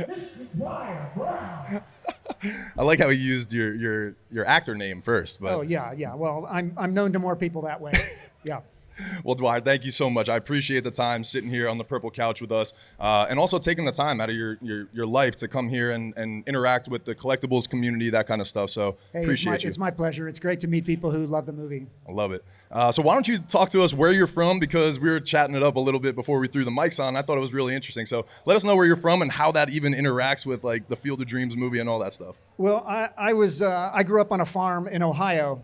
Mr. Dwier Brown. I like how he used your actor name first. But Oh yeah. Well, I'm known to more people that way. Yeah. well, Dwier, thank you so much. I appreciate the time sitting here on the purple couch with us, and also taking the time out of your life to come here and interact with the collectibles community, that kind of stuff. So Hey, appreciate you. it's my pleasure. It's great to meet people who love the movie. I love it. So why don't you talk to us where you're from, because we were chatting it up a little bit before we threw the mics on. I thought it was really interesting. So let us know where you're from and how that even interacts with like the Field of Dreams movie and all that stuff. Well, I grew up on a farm in Ohio.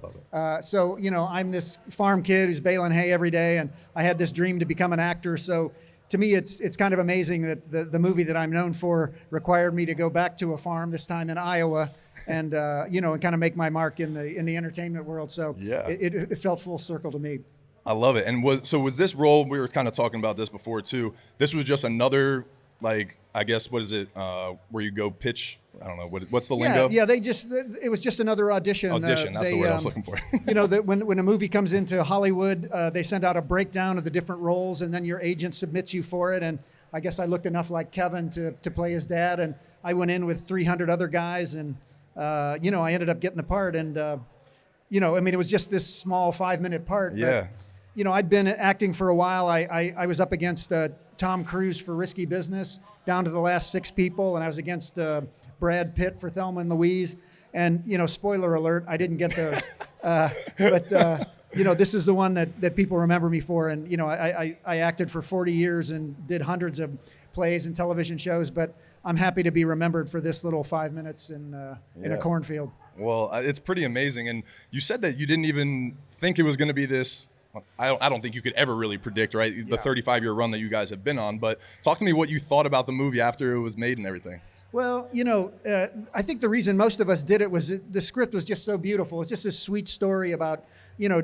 So, I'm this farm kid who's baling hay every day, and I had this dream to become an actor. So to me, it's kind of amazing that the movie that I'm known for required me to go back to a farm, this time in Iowa, and and kind of make my mark in the entertainment world. So Yeah. it felt full circle to me. I love it. And was this role, we were kind of talking about this before too, this was just another, like, I guess, what is it, where you go pitch? I don't know, what's the lingo? Yeah, it was just another audition. Audition, that's the word I was looking for. When a movie comes into Hollywood, they send out a breakdown of the different roles, and then your agent submits you for it. And I guess I looked enough like Kevin to play his dad, and I went in with 300 other guys, and I ended up getting the part. And it was just this small 5-minute part. Yeah. But, I'd been acting for a while. I was up against Tom Cruise for Risky Business, down to the last 6 people, and I was against Brad Pitt for Thelma and Louise. And, spoiler alert, I didn't get those. But this is the one that people remember me for. And, I acted for 40 years and did hundreds of plays and television shows, but I'm happy to be remembered for this little 5 minutes in a cornfield. Well, it's pretty amazing. And you said that you didn't even think it was going to be this. I don't think you could ever really predict, right? The 35-year run that you guys have been on. But talk to me what you thought about the movie after it was made and everything. Well, I think the reason most of us did it was the script was just so beautiful. It's just a sweet story about,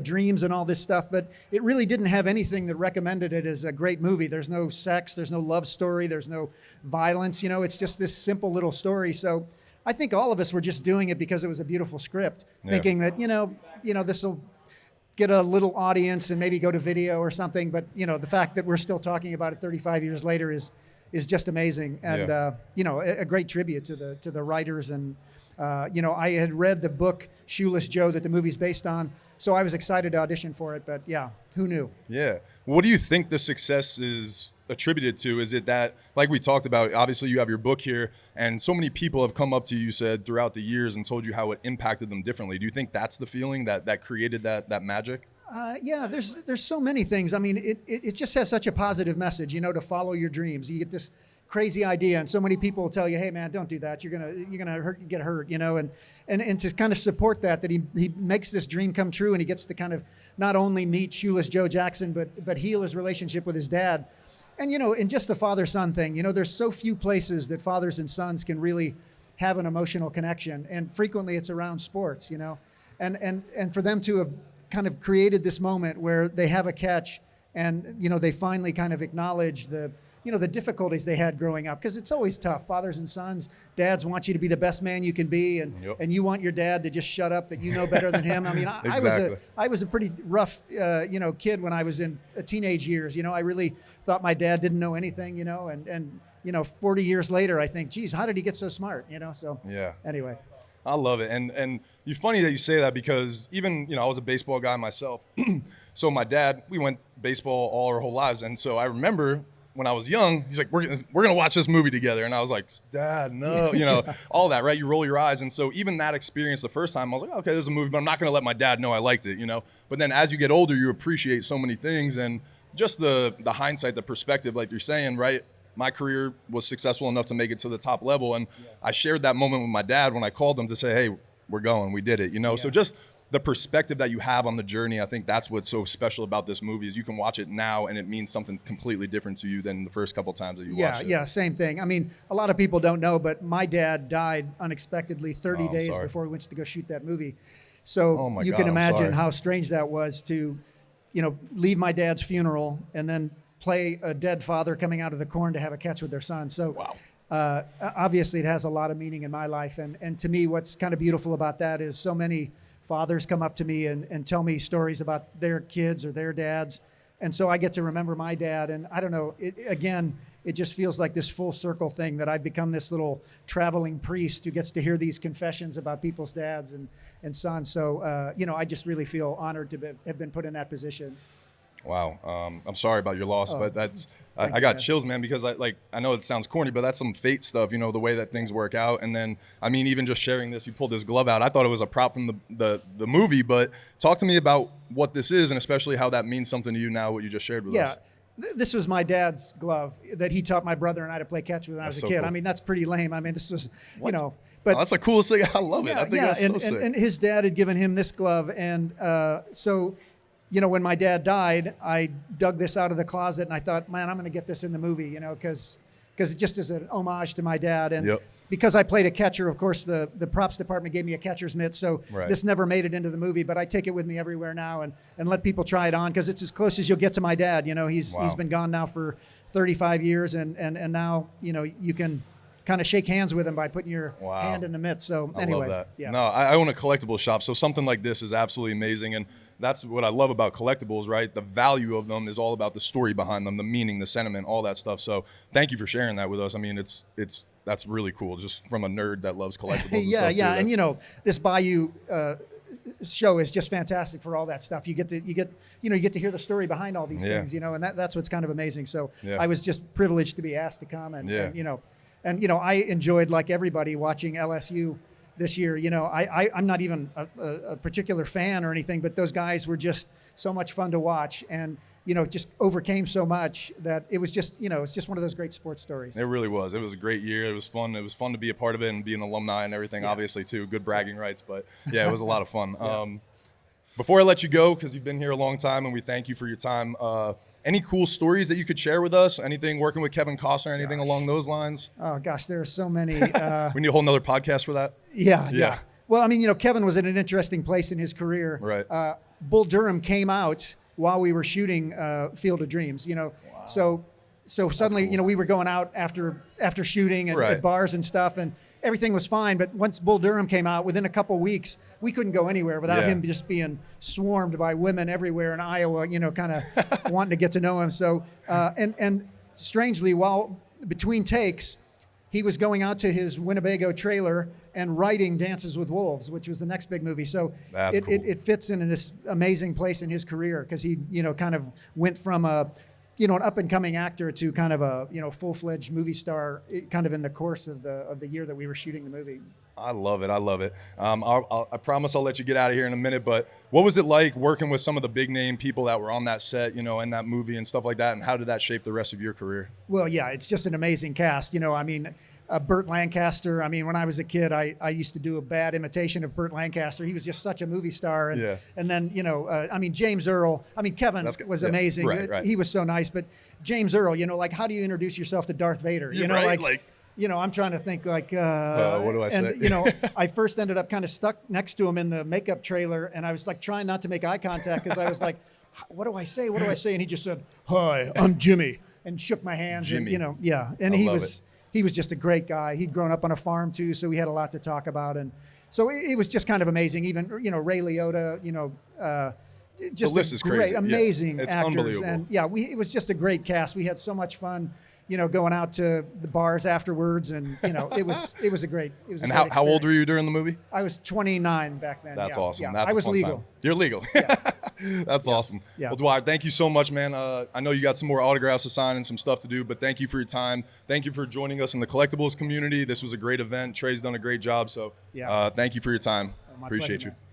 dreams and all this stuff. But it really didn't have anything that recommended it as a great movie. There's no sex. There's no love story. There's no violence. It's just this simple little story. So I think all of us were just doing it because it was a beautiful script, thinking that, this will get a little audience and maybe go to video or something. But, the fact that we're still talking about it 35 years later is just amazing. And, a great tribute to the writers. And, I had read the book Shoeless Joe that the movie's based on. So I was excited to audition for it. But yeah, who knew? Yeah. What do you think the success is attributed to? Is it that, like we talked about, obviously you have your book here and so many people have come up to you, said, throughout the years and told you how it impacted them differently. Do you think that's the feeling that created that magic? Yeah, there's so many things. I mean, it just has such a positive message, to follow your dreams. You get this crazy idea, and so many people will tell you, "Hey, man, don't do that. You're gonna get hurt," and to kind of support that he makes this dream come true, and he gets to kind of not only meet Shoeless Joe Jackson, but heal his relationship with his dad, and and just the father-son thing. There's so few places that fathers and sons can really have an emotional connection, and frequently it's around sports. And for them to have kind of created this moment where they have a catch and, they finally kind of acknowledge the difficulties they had growing up. Because it's always tough. Fathers and sons, dads want you to be the best man you can be. And you want your dad to just shut up, that you know better than him. I mean, Exactly. I was a pretty rough, kid when I was in teenage years. I really thought my dad didn't know anything, and 40 years later, I think, geez, how did he get so smart? So Yeah. Anyway. I love it. And it's funny that you say that, because even, I was a baseball guy myself. So my dad, we went baseball all our whole lives. And so I remember when I was young, he's like, we're going to watch this movie together. And I was like, Dad, no, all that, right? You roll your eyes. And so even that experience the first time, I was like, okay, this is a movie, but I'm not going to let my dad know I liked it, But then as you get older, you appreciate so many things. And just the hindsight, the perspective, like you're saying, right? My career was successful enough to make it to the top level. And I shared that moment with my dad when I called him to say, hey, we're going, we did it, So just the perspective that you have on the journey, I think that's what's so special about this movie, is you can watch it now and it means something completely different to you than the first couple times that you watched it. Yeah, same thing. I mean, a lot of people don't know, but my dad died unexpectedly 30 days before we went to go shoot that movie. So you can imagine how strange that was to, leave my dad's funeral and then play a dead father coming out of the corn to have a catch with their son. So obviously it has a lot of meaning in my life. And to me, what's kind of beautiful about that is so many fathers come up to me and tell me stories about their kids or their dads. And so I get to remember my dad. And I don't know, it just feels like this full circle thing that I've become this little traveling priest who gets to hear these confessions about people's dads and sons. So, I just really feel honored to have been put in that position. Wow. I'm sorry about your loss, but I got chills, man, because I know it sounds corny, but that's some fate stuff, the way that things work out. And then, even just sharing this, you pulled this glove out. I thought it was a prop from the movie, but talk to me about what this is and especially how that means something to you now, what you just shared with us. This was my dad's glove that he taught my brother and I to play catch with when I was a kid. Cool. That's pretty lame. This was, but that's the coolest thing. I love it. I think that's so sick. And his dad had given him this glove. And so, when my dad died, I dug this out of the closet and I thought, man, I'm going to get this in the movie, because it just is an homage to my dad. And because I played a catcher, of course, the props department gave me a catcher's mitt. So this never made it into the movie, but I take it with me everywhere now and let people try it on because it's as close as you'll get to my dad. He's been gone now for 35 years and now, you can kind of shake hands with him by putting your hand in the mitt. So anyway. I love that. No, I own a collectible shop. So something like this is absolutely amazing. And that's what I love about collectibles, right? The value of them is all about the story behind them, the meaning, the sentiment, all that stuff. So thank you for sharing that with us. That's really cool, just from a nerd that loves collectibles. And this Bayou show is just fantastic for all that stuff. You get to hear the story behind all these things, and that's what's kind of amazing. So I was just privileged to be asked to come, and I enjoyed, like everybody, watching LSU this year. I'm not even a particular fan or anything, but those guys were just so much fun to watch and, just overcame so much that it was just, it's just one of those great sports stories. It really was. It was a great year. It was fun. It was fun to be a part of it and be an alumni and everything, obviously, too. Good bragging rights. But, it was a lot of fun. Before I let you go, because you've been here a long time and we thank you for your time, any cool stories that you could share with us? Anything working with Kevin Costner, anything along those lines? Oh, gosh, there are so many. We need a whole nother podcast for that? Yeah. Well, Kevin was in an interesting place in his career. Right. Bull Durham came out while we were shooting Field of Dreams, So suddenly, cool. We were going out after shooting and at bars and stuff, and everything was fine. But once Bull Durham came out, within a couple weeks, we couldn't go anywhere without him just being swarmed by women everywhere in Iowa, kind of wanting to get to know him. So, and strangely, while between takes, he was going out to his Winnebago trailer and writing Dances with Wolves, which was the next big movie. So it fits in this amazing place in his career because he, kind of went from an up-and-coming actor to kind of a, full-fledged movie star kind of in the course of the year that we were shooting the movie. I love it. I promise I'll let you get out of here in a minute, but what was it like working with some of the big name people that were on that set, in that movie and stuff like that, and how did that shape the rest of your career? Well, it's just an amazing cast. Burt Lancaster. When I was a kid, I used to do a bad imitation of Burt Lancaster. He was just such a movie star. And then, James Earl. Kevin was amazing. Right. He was so nice. But James Earl, how do you introduce yourself to Darth Vader? I'm trying to think what do I say? And, I first ended up kind of stuck next to him in the makeup trailer. And I was like trying not to make eye contact because I was like, what do I say? What do I say? And he just said, "Hi, I'm Jimmy," and shook my hands. Jimmy. And, And he was just a great guy. He'd grown up on a farm too, so we had a lot to talk about. And so it was just kind of amazing. Even, Ray Liotta, just the list is great, crazy. amazing It's actors. unbelievable. And it was just a great cast. We had so much fun, going out to the bars afterwards. And, it was a great And how old were you during the movie? I was 29 back then. That's awesome. Yeah. That's I was a fun legal. Time. You're legal. That's awesome. Yeah. Well, Dwier, thank you so much, man. I know you got some more autographs to sign and some stuff to do, but thank you for your time. Thank you for joining us in the collectibles community. This was a great event. Trey's done a great job. So thank you for your time. My Appreciate pleasure, you. man.